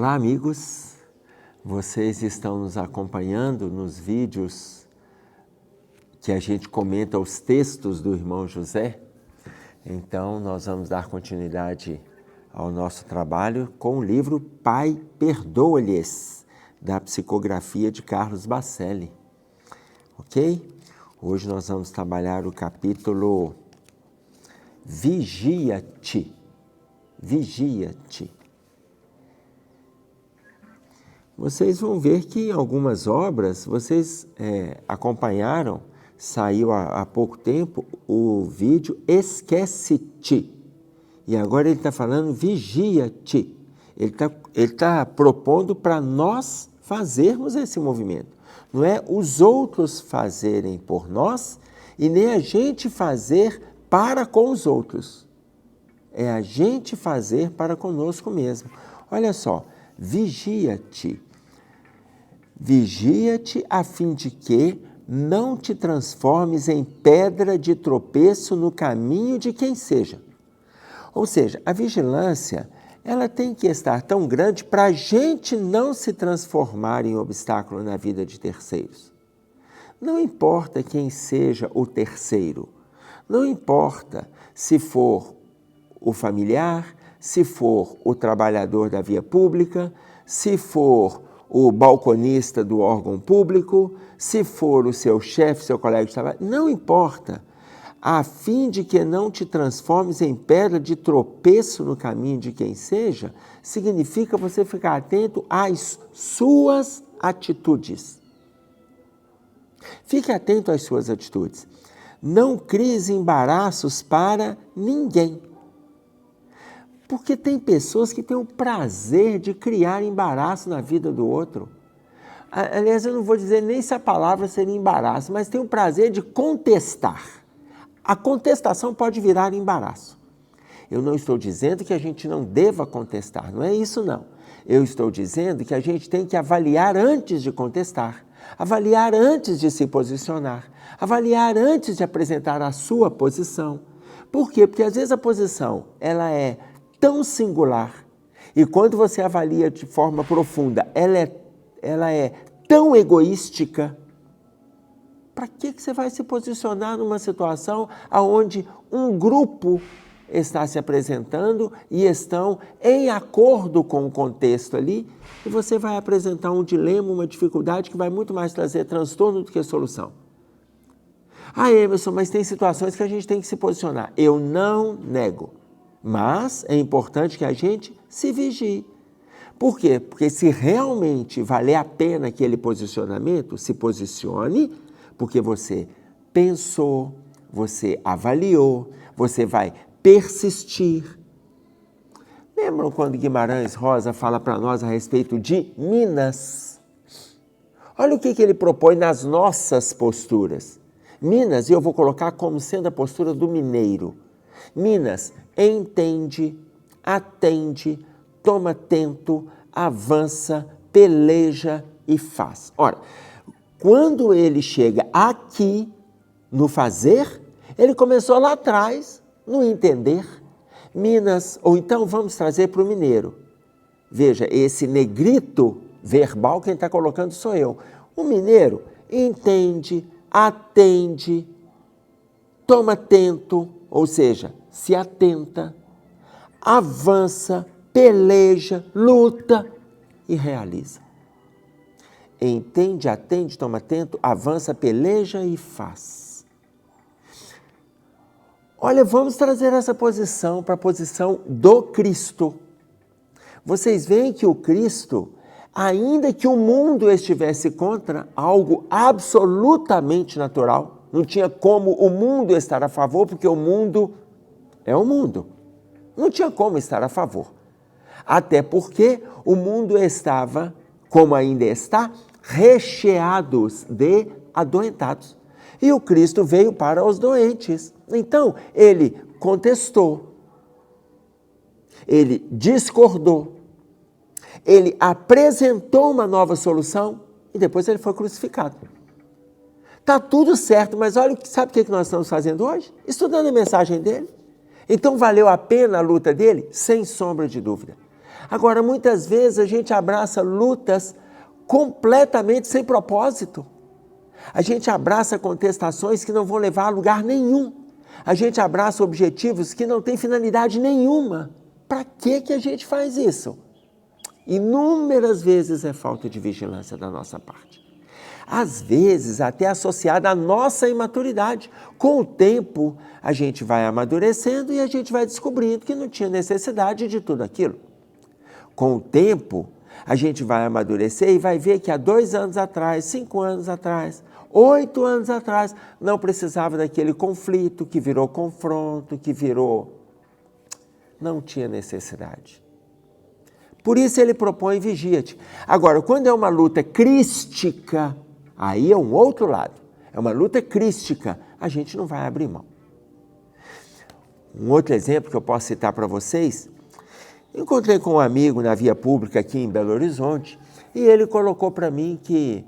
Olá, amigos! Vocês estão nos acompanhando nos vídeos que a gente comenta os textos do irmão José? Então, nós vamos dar continuidade ao nosso trabalho com o livro Pai, Perdoa-lhes, da psicografia de Carlos Bacelli. Ok? Hoje nós vamos trabalhar o capítulo Vigia-te. Vigia-te. Vocês vão ver que em algumas obras, vocês acompanharam, saiu há pouco tempo o vídeo Esquece-te. E agora ele está falando Vigia-te. Ele tá propondo para nós fazermos esse movimento. Não é os outros fazerem por nós e nem a gente fazer para com os outros. É a gente fazer para conosco mesmo. Olha só, vigia-te. Vigia-te a fim de que não te transformes em pedra de tropeço no caminho de quem seja. Ou seja, a vigilância, ela tem que estar tão grande para a gente não se transformar em obstáculo na vida de terceiros. Não importa quem seja o terceiro, não importa se for o familiar, se for o trabalhador da via pública, se for o balconista do órgão público, se for o seu chefe, seu colega de trabalho, não importa, a fim de que não te transformes em pedra de tropeço no caminho de quem seja, significa você ficar atento às suas atitudes. Fique atento às suas atitudes. Não cries embaraços para ninguém. Porque tem pessoas que têm o prazer de criar embaraço na vida do outro. Aliás, eu não vou dizer nem se a palavra seria embaraço, mas tem o prazer de contestar. A contestação pode virar embaraço. Eu não estou dizendo que a gente não deva contestar, não é isso não. Eu estou dizendo que a gente tem que avaliar antes de contestar, avaliar antes de se posicionar, avaliar antes de apresentar a sua posição. Por quê? Porque às vezes a posição ela é tão singular e quando você avalia de forma profunda, ela é tão egoística. Para que você vai se posicionar numa situação onde um grupo está se apresentando e estão em acordo com o contexto ali e você vai apresentar um dilema, uma dificuldade que vai muito mais trazer transtorno do que solução? Ah, Emerson, mas tem situações que a gente tem que se posicionar. Eu não nego. Mas é importante que a gente se vigie. Por quê? Porque se realmente valer a pena aquele posicionamento, se posicione, porque você pensou, você avaliou, você vai persistir. Lembram quando Guimarães Rosa fala para nós a respeito de Minas? Olha o que ele propõe nas nossas posturas. Minas, e eu vou colocar como sendo a postura do mineiro. Minas, entende, atende, toma atento, avança, peleja e faz. Ora, quando ele chega aqui no fazer, ele começou lá atrás no entender. Minas, ou então vamos trazer para o mineiro. Veja, esse negrito verbal quem está colocando sou eu. O mineiro entende, atende, toma atento, ou seja, se atenta, avança, peleja, luta e realiza. Entende, atende, toma atento, avança, peleja e faz. Olha, vamos trazer essa posição para a posição do Cristo. Vocês veem que o Cristo, ainda que o mundo estivesse contra, algo absolutamente natural, não tinha como o mundo estar a favor, porque o mundo é o mundo. Não tinha como estar a favor. Até porque o mundo estava, como ainda está, recheados de adoentados. E o Cristo veio para os doentes. Então, ele contestou, ele discordou, ele apresentou uma nova solução e depois ele foi crucificado. Está tudo certo, mas olha, sabe o que nós estamos fazendo hoje? Estudando a mensagem dele. Então valeu a pena a luta dele? Sem sombra de dúvida. Agora, muitas vezes a gente abraça lutas completamente sem propósito. A gente abraça contestações que não vão levar a lugar nenhum. A gente abraça objetivos que não têm finalidade nenhuma. Para que a gente faz isso? Inúmeras vezes é falta de vigilância da nossa parte. Às vezes até associada à nossa imaturidade. Com o tempo, a gente vai amadurecendo e a gente vai descobrindo que não tinha necessidade de tudo aquilo. Com o tempo, a gente vai amadurecer e vai ver que há 2 anos atrás, 5 anos atrás, 8 anos atrás, não precisava daquele conflito que virou confronto, que virou... Não tinha necessidade. Por isso ele propõe vigia-te. Agora, quando é uma luta crística, aí é um outro lado. É uma luta crística, a gente não vai abrir mão. Um outro exemplo que eu posso citar para vocês, encontrei com um amigo na via pública aqui em Belo Horizonte e ele colocou para mim que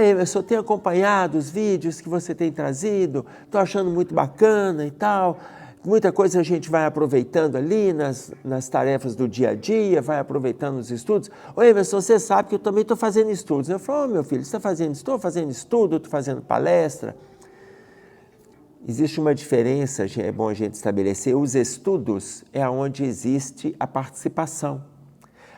Emerson, eu tenho acompanhado os vídeos que você tem trazido, estou achando muito bacana e tal, muita coisa a gente vai aproveitando ali nas tarefas do dia a dia, vai aproveitando os estudos. Ô Emerson, você sabe que eu também estou fazendo estudos. Eu falo, meu filho, você está fazendo estudo? Estou fazendo estudo, estou fazendo palestra. Existe uma diferença, é bom a gente estabelecer, os estudos é onde existe a participação.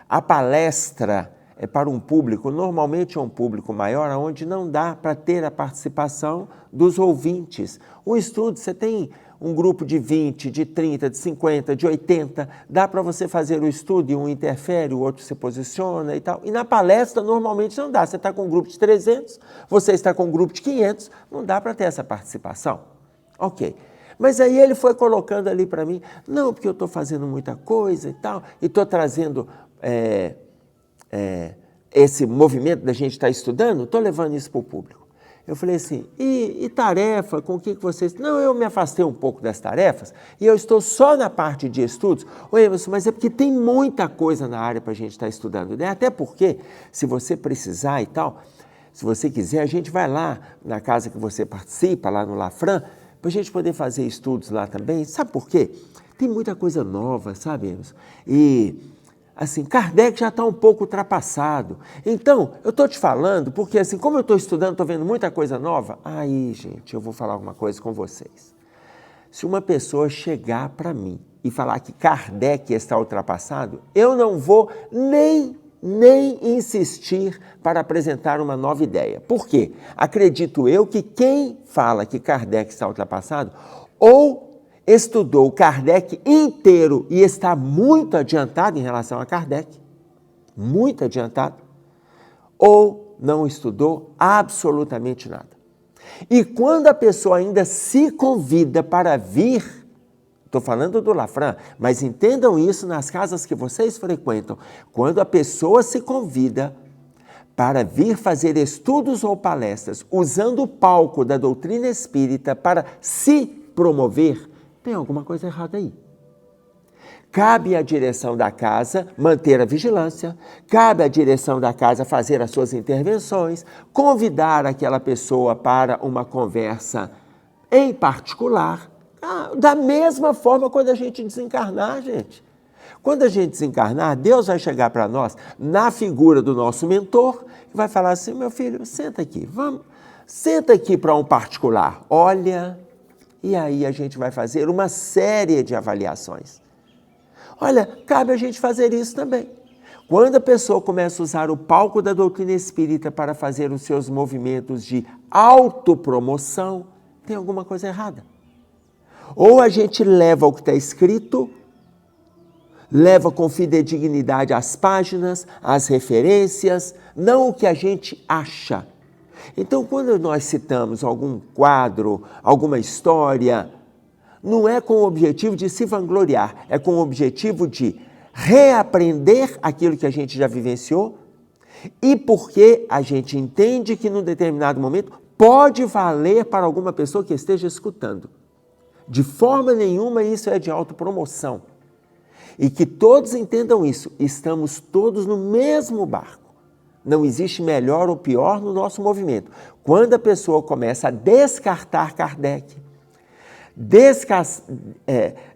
A palestra é para um público, normalmente é um público maior, onde não dá para ter a participação dos ouvintes. O estudo, você tem um grupo de 20, de 30, de 50, de 80, dá para você fazer o estudo e um interfere, o outro se posiciona e tal. E na palestra, normalmente não dá. Você está com um grupo de 300, você está com um grupo de 500, não dá para ter essa participação. Ok. Mas aí ele foi colocando ali para mim, não, porque eu estou fazendo muita coisa e tal, e estou trazendo esse movimento da gente estar estudando, estou levando isso para o público. Eu falei assim, e tarefa, com o que vocês... Não, eu me afastei um pouco das tarefas e eu estou só na parte de estudos. Ô Emerson, mas é porque tem muita coisa na área para a gente estar estudando, né? Até porque, se você precisar e tal, se você quiser, a gente vai lá na casa que você participa, lá no Lafran, para a gente poder fazer estudos lá também. Sabe por quê? Tem muita coisa nova, sabe, Emerson? E... assim, Kardec já está um pouco ultrapassado. Então, eu estou te falando, porque assim, como eu estou estudando, estou vendo muita coisa nova, aí, gente, eu vou falar alguma coisa com vocês. Se uma pessoa chegar para mim e falar que Kardec está ultrapassado, eu não vou nem insistir para apresentar uma nova ideia. Por quê? Acredito eu que quem fala que Kardec está ultrapassado, ou estudou Kardec inteiro e está muito adiantado em relação a Kardec, muito adiantado, ou não estudou absolutamente nada. E quando a pessoa ainda se convida para vir, estou falando do Lafran, mas entendam isso nas casas que vocês frequentam, quando a pessoa se convida para vir fazer estudos ou palestras, usando o palco da doutrina espírita para se promover, tem alguma coisa errada aí. Cabe à direção da casa manter a vigilância, cabe à direção da casa fazer as suas intervenções, convidar aquela pessoa para uma conversa em particular. Da mesma forma quando a gente desencarnar, gente. Quando a gente desencarnar, Deus vai chegar para nós na figura do nosso mentor e vai falar assim, meu filho, senta aqui, senta aqui para um particular, olha... E aí a gente vai fazer uma série de avaliações. Olha, cabe a gente fazer isso também. Quando a pessoa começa a usar o palco da doutrina espírita para fazer os seus movimentos de autopromoção, tem alguma coisa errada. Ou a gente leva o que está escrito, leva com fidedignidade as páginas, as referências, não o que a gente acha. Então, quando nós citamos algum quadro, alguma história, não é com o objetivo de se vangloriar, é com o objetivo de reaprender aquilo que a gente já vivenciou e porque a gente entende que num determinado momento pode valer para alguma pessoa que esteja escutando. De forma nenhuma isso é de autopromoção. E que todos entendam isso, estamos todos no mesmo barco. Não existe melhor ou pior no nosso movimento. Quando a pessoa começa a descartar Kardec,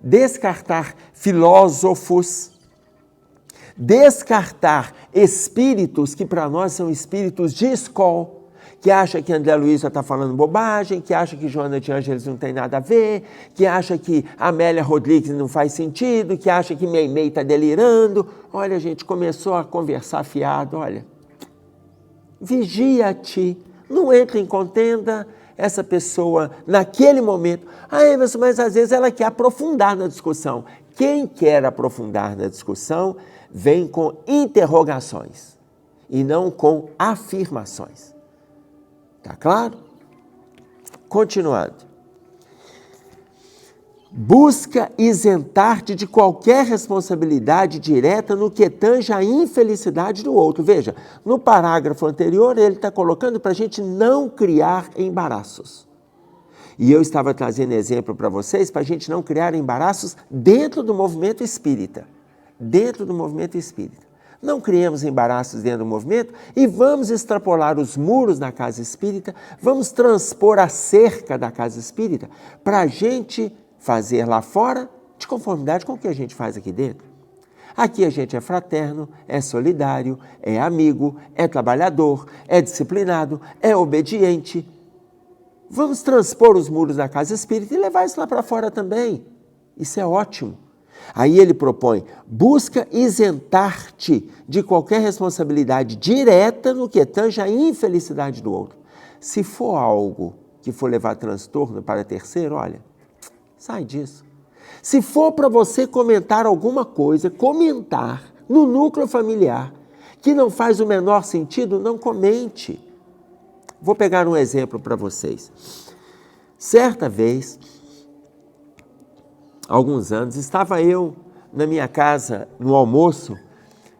descartar filósofos, descartar espíritos que para nós são espíritos de escola, que acha que André Luiz já está falando bobagem, que acha que Joana de Ângeles não tem nada a ver, que acha que Amélia Rodrigues não faz sentido, que acha que Meimei está delirando. Olha, a gente começou a conversar fiado, olha, vigia-te, não entre em contenda. Essa pessoa, naquele momento, Emerson, mas às vezes ela quer aprofundar na discussão. Quem quer aprofundar na discussão vem com interrogações e não com afirmações. Tá claro? Continuando. Busca isentar-te de qualquer responsabilidade direta no que tange a infelicidade do outro. Veja, no parágrafo anterior ele está colocando para a gente não criar embaraços. E eu estava trazendo exemplo para vocês para a gente não criar embaraços dentro do movimento espírita. Dentro do movimento espírita. Não criemos embaraços dentro do movimento e vamos extrapolar os muros da casa espírita, vamos transpor a cerca da casa espírita para a gente fazer lá fora de conformidade com o que a gente faz aqui dentro. Aqui a gente é fraterno, é solidário, é amigo, é trabalhador, é disciplinado, é obediente. Vamos transpor os muros da casa espírita e levar isso lá para fora também. Isso é ótimo. Aí ele propõe, busca isentar-te de qualquer responsabilidade direta no que tange a infelicidade do outro. Se for algo que for levar transtorno para terceiro, olha, sai disso. Se for para você comentar alguma coisa, comentar no núcleo familiar, que não faz o menor sentido, não comente. Vou pegar um exemplo para vocês. Certa vez, há alguns anos, estava eu na minha casa, no almoço,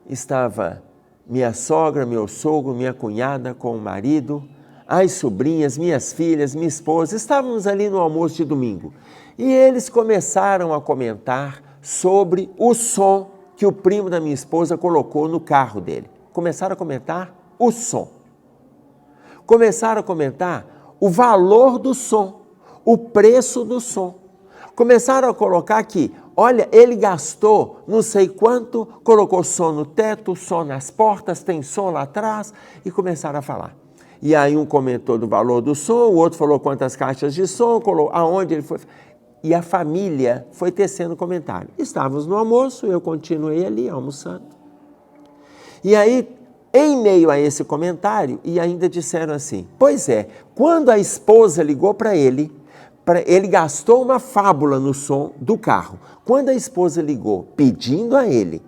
estava minha sogra, meu sogro, minha cunhada com o marido, as sobrinhas, minhas filhas, minha esposa, estávamos ali no almoço de domingo. E eles começaram a comentar sobre o som que o primo da minha esposa colocou no carro dele. Começaram a comentar o som. Começaram a comentar o valor do som, o preço do som. Começaram a colocar que, olha, ele gastou não sei quanto, colocou som no teto, som nas portas, tem som lá atrás, e começaram a falar. E aí um comentou do valor do som, o outro falou quantas caixas de som, aonde ele foi. E a família foi tecendo comentário. Estávamos no almoço, eu continuei ali almoçando. E aí, em meio a esse comentário, e ainda disseram assim, pois é, quando a esposa ligou para ele gastou uma fábula no som do carro. Quando a esposa ligou pedindo a ele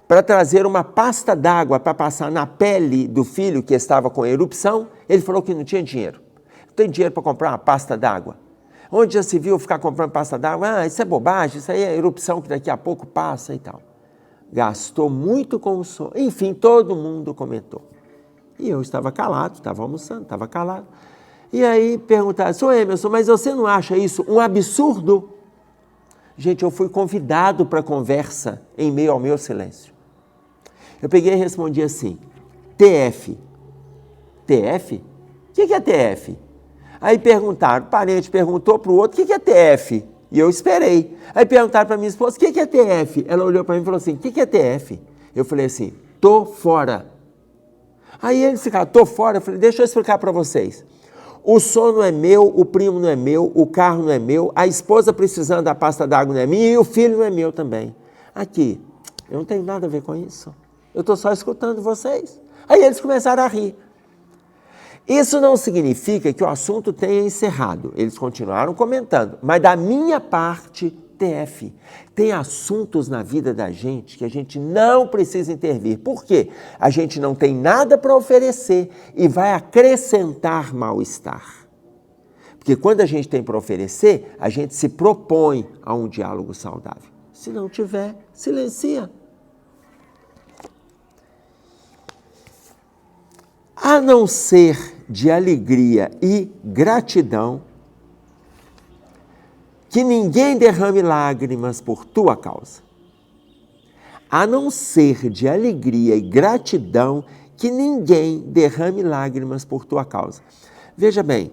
para trazer uma pasta d'água para passar na pele do filho que estava com erupção, ele falou que não tinha dinheiro. Não tem dinheiro para comprar uma pasta d'água. Onde já se viu ficar comprando pasta d'água? Isso é bobagem, isso aí é erupção que daqui a pouco passa e tal. Gastou muito com o som. Enfim, todo mundo comentou. E eu estava calado, estava almoçando, estava calado. E aí perguntaram, Sr. Emerson, mas você não acha isso um absurdo? Gente, eu fui convidado para a conversa em meio ao meu silêncio. Eu peguei e respondi assim, TF. TF? O que é TF? Aí perguntaram, o parente perguntou para o outro, o que é TF? E eu esperei. Aí perguntaram para minha esposa, o que é TF? Ela olhou para mim e falou assim, o que é TF? Eu falei assim, tô fora. Aí eles ficaram, tô fora. Eu falei, deixa eu explicar para vocês. O som não é meu, o primo não é meu, o carro não é meu, a esposa precisando da pasta d'água não é minha e o filho não é meu também. Aqui, eu não tenho nada a ver com isso. Eu estou só escutando vocês. Aí eles começaram a rir. Isso não significa que o assunto tenha encerrado. Eles continuaram comentando. Mas da minha parte, TF, tem assuntos na vida da gente que a gente não precisa intervir. Por quê? A gente não tem nada para oferecer e vai acrescentar mal-estar. Porque quando a gente tem para oferecer, a gente se propõe a um diálogo saudável. Se não tiver, silencia. A não ser de alegria e gratidão, que ninguém derrame lágrimas por tua causa. A não ser de alegria e gratidão, que ninguém derrame lágrimas por tua causa. Veja bem,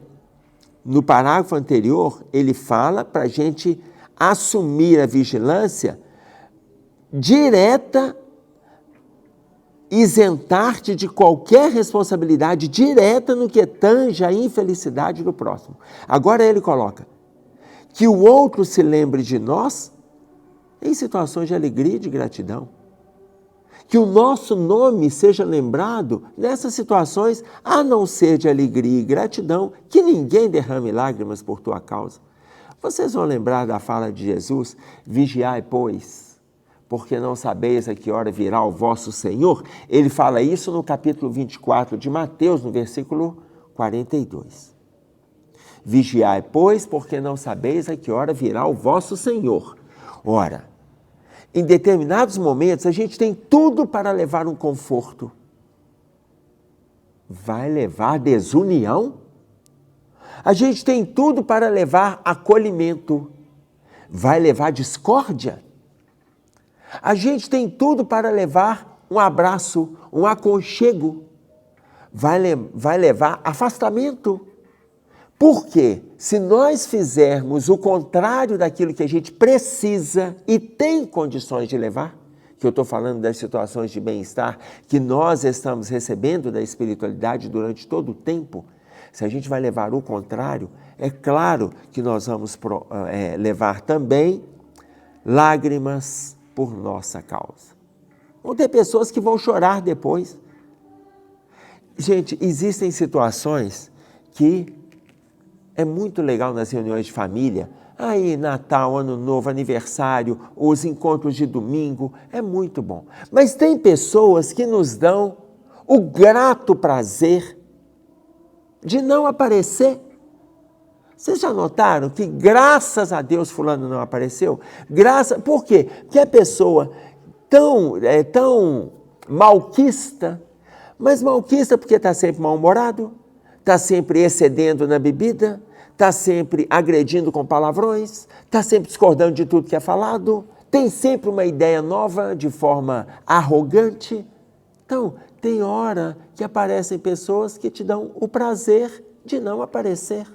no parágrafo anterior, ele fala para a gente assumir a vigilância direta isentar-te de qualquer responsabilidade direta no que tange a infelicidade do próximo. Agora ele coloca que o outro se lembre de nós em situações de alegria e de gratidão. Que o nosso nome seja lembrado nessas situações, a não ser de alegria e gratidão, que ninguém derrame lágrimas por tua causa. Vocês vão lembrar da fala de Jesus, vigiai, pois, porque não sabeis a que hora virá o vosso Senhor. Ele fala isso no capítulo 24 de Mateus, no versículo 42. Vigiai, pois, porque não sabeis a que hora virá o vosso Senhor. Ora, em determinados momentos, a gente tem tudo para levar um conforto. Vai levar desunião? A gente tem tudo para levar acolhimento. Vai levar discórdia? A gente tem tudo para levar um abraço, um aconchego. Vai levar afastamento. Porque se nós fizermos o contrário daquilo que a gente precisa e tem condições de levar, que eu estou falando das situações de bem-estar que nós estamos recebendo da espiritualidade durante todo o tempo, se a gente vai levar o contrário, é claro que nós vamos levar também lágrimas por nossa causa. Vão ter pessoas que vão chorar depois. Gente, existem situações que é muito legal nas reuniões de família, aí Natal, Ano Novo, aniversário, os encontros de domingo, é muito bom. Mas tem pessoas que nos dão o grato prazer de não aparecer. Vocês já notaram que graças a Deus fulano não apareceu? Por quê? Porque a pessoa tão malquista, mas malquista porque está sempre mal-humorado, está sempre excedendo na bebida, está sempre agredindo com palavrões, está sempre discordando de tudo que é falado, tem sempre uma ideia nova de forma arrogante. Então, tem hora que aparecem pessoas que te dão o prazer de não aparecer.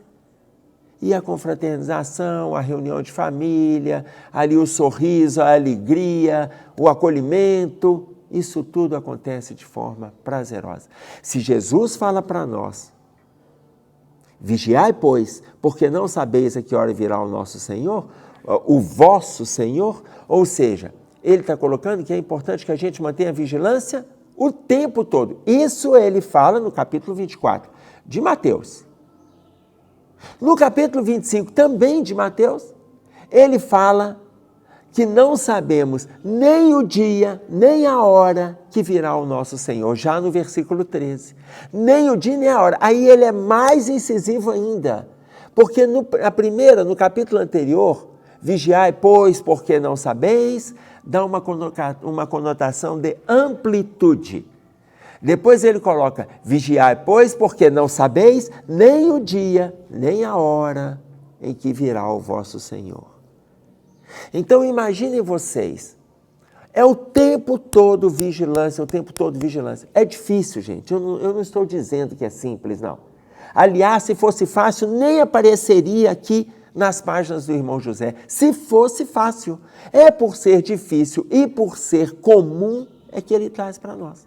E a confraternização, a reunião de família, ali o sorriso, a alegria, o acolhimento, isso tudo acontece de forma prazerosa. Se Jesus fala para nós, vigiai, pois, porque não sabeis a que hora virá o nosso Senhor, o vosso Senhor, ou seja, ele está colocando que é importante que a gente mantenha a vigilância o tempo todo. Isso ele fala no capítulo 24 de Mateus. No capítulo 25 também de Mateus, ele fala que não sabemos nem o dia, nem a hora que virá o nosso Senhor, já no versículo 13. Nem o dia, nem a hora. Aí ele é mais incisivo ainda, porque no capítulo anterior, vigiai, pois, porque não sabeis, dá uma conotação de amplitude. Depois ele coloca, vigiai, pois, porque não sabeis nem o dia, nem a hora em que virá o vosso Senhor. Então imaginem vocês, é o tempo todo vigilância, o tempo todo vigilância. É difícil, gente, eu não estou dizendo que é simples, não. Aliás, se fosse fácil, nem apareceria aqui nas páginas do irmão José. Se fosse fácil, é por ser difícil e por ser comum é que ele traz para nós.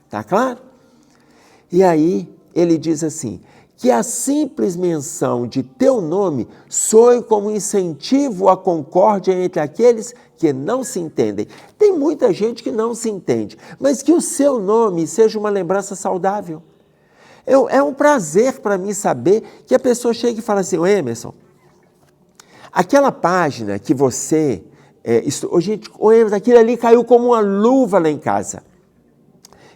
Tá claro? E aí ele diz assim, que a simples menção de teu nome soe como incentivo à concórdia entre aqueles que não se entendem. Tem muita gente que não se entende, mas que o seu nome seja uma lembrança saudável. É um prazer para mim saber que a pessoa chega e fala assim, ô Emerson, aquela página que você... gente, ô Emerson, aquilo ali caiu como uma luva lá em casa.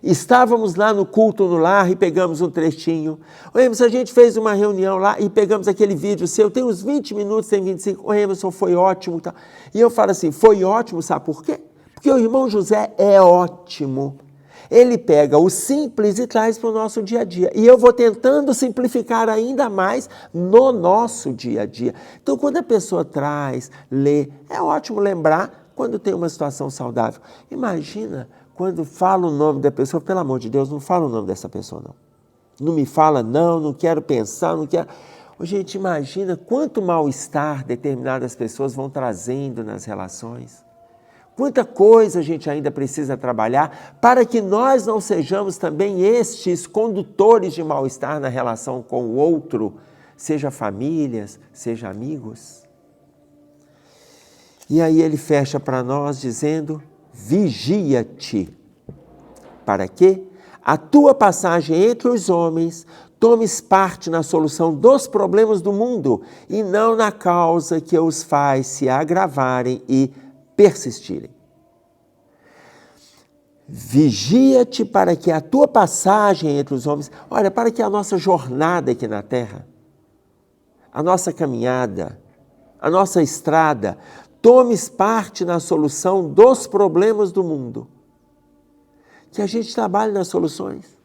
Estávamos lá no culto no lar e pegamos um trechinho. O Emerson, a gente fez uma reunião lá e pegamos aquele vídeo seu, tem uns 20 minutos, tem 25. O Emerson, foi ótimo. Tá? E eu falo assim, foi ótimo, sabe por quê? Porque o irmão José é ótimo. Ele pega o simples e traz para o nosso dia a dia. E eu vou tentando simplificar ainda mais no nosso dia a dia. Então, quando a pessoa traz, lê, é ótimo lembrar quando tem uma situação saudável. Imagina... Quando fala o nome da pessoa, pelo amor de Deus, não fala o nome dessa pessoa, não. Não me fala, não quero pensar, não quero... Gente, imagina quanto mal-estar determinadas pessoas vão trazendo nas relações. Quanta coisa a gente ainda precisa trabalhar para que nós não sejamos também estes condutores de mal-estar na relação com o outro, seja famílias, seja amigos. E aí ele fecha para nós dizendo: vigia-te, para que a tua passagem entre os homens tomes parte na solução dos problemas do mundo e não na causa que os faz se agravarem e persistirem. Vigia-te para que a tua passagem entre os homens, olha, para que a nossa jornada aqui na Terra, a nossa caminhada, a nossa estrada, tomes parte na solução dos problemas do mundo. Que a gente trabalhe nas soluções.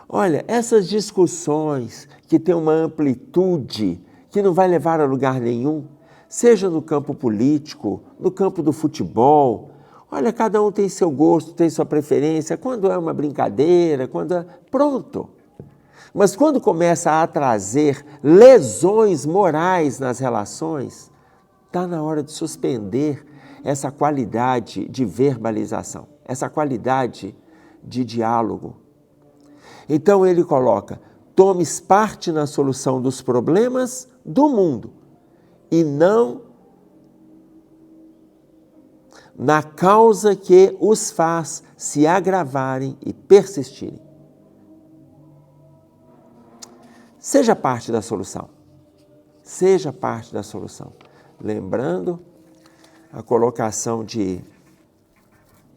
Olha, essas discussões que têm uma amplitude, que não vai levar a lugar nenhum, seja no campo político, no campo do futebol. Olha, cada um tem seu gosto, tem sua preferência, quando é uma brincadeira, quando é... Pronto. Mas quando começa a trazer lesões morais nas relações, está na hora de suspender essa qualidade de verbalização, essa qualidade de diálogo. Então ele coloca: tomes parte na solução dos problemas do mundo e não na causa que os faz se agravarem e persistirem. Seja parte da solução. Seja parte da solução. Lembrando a colocação de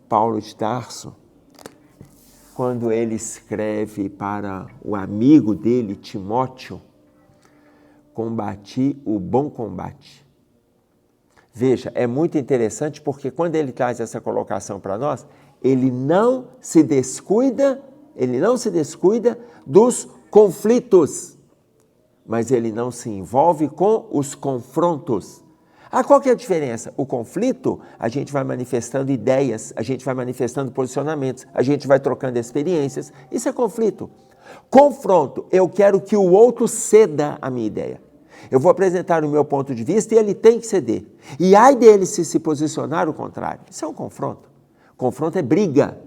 Paulo de Tarso, quando ele escreve para o amigo dele, Timóteo: combati o bom combate. Veja, é muito interessante porque quando ele traz essa colocação para nós, ele não se descuida dos conflitos, mas ele não se envolve com os confrontos. Qual que é a diferença? O conflito, a gente vai manifestando ideias, a gente vai manifestando posicionamentos, a gente vai trocando experiências. Isso é conflito. Confronto, eu quero que o outro ceda a minha ideia. Eu vou apresentar o meu ponto de vista e ele tem que ceder. E ai dele se posicionar o contrário. Isso é um confronto. Confronto é briga.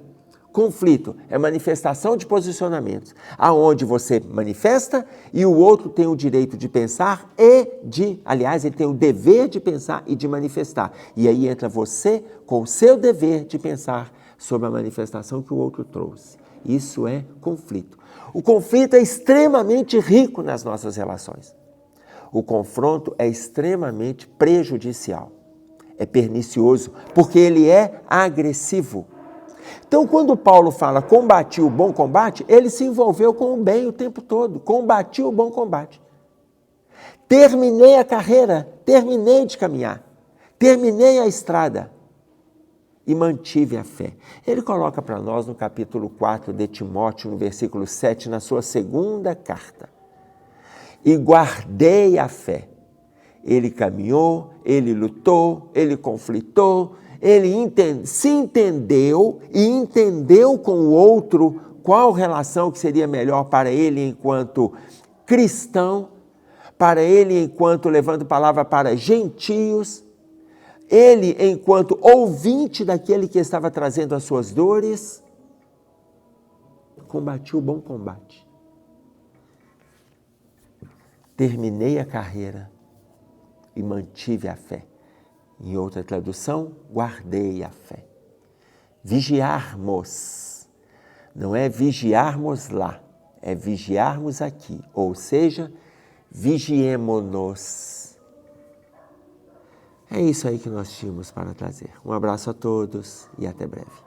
Conflito é manifestação de posicionamentos, aonde você manifesta e o outro tem o direito de pensar aliás, ele tem o dever de pensar e de manifestar. E aí entra você com o seu dever de pensar sobre a manifestação que o outro trouxe. Isso é conflito. O conflito é extremamente rico nas nossas relações. O confronto é extremamente prejudicial, é pernicioso, porque ele é agressivo. Então, quando Paulo fala combati o bom combate, ele se envolveu com o bem o tempo todo, combati o bom combate. Terminei a carreira, terminei de caminhar, terminei a estrada e mantive a fé. Ele coloca para nós no capítulo 4 de Timóteo, no versículo 7, na sua segunda carta: e guardei a fé. Ele caminhou, ele lutou, ele conflitou, ele se entendeu e entendeu com o outro qual relação que seria melhor para ele enquanto cristão, para ele enquanto levando palavra para gentios, ele enquanto ouvinte daquele que estava trazendo as suas dores. Combati o bom combate. Terminei a carreira e mantive a fé. Em outra tradução, guardei a fé. Vigiarmos, não é vigiarmos lá, é vigiarmos aqui, ou seja, vigiemo-nos. É isso aí que nós tínhamos para trazer. Um abraço a todos e até breve.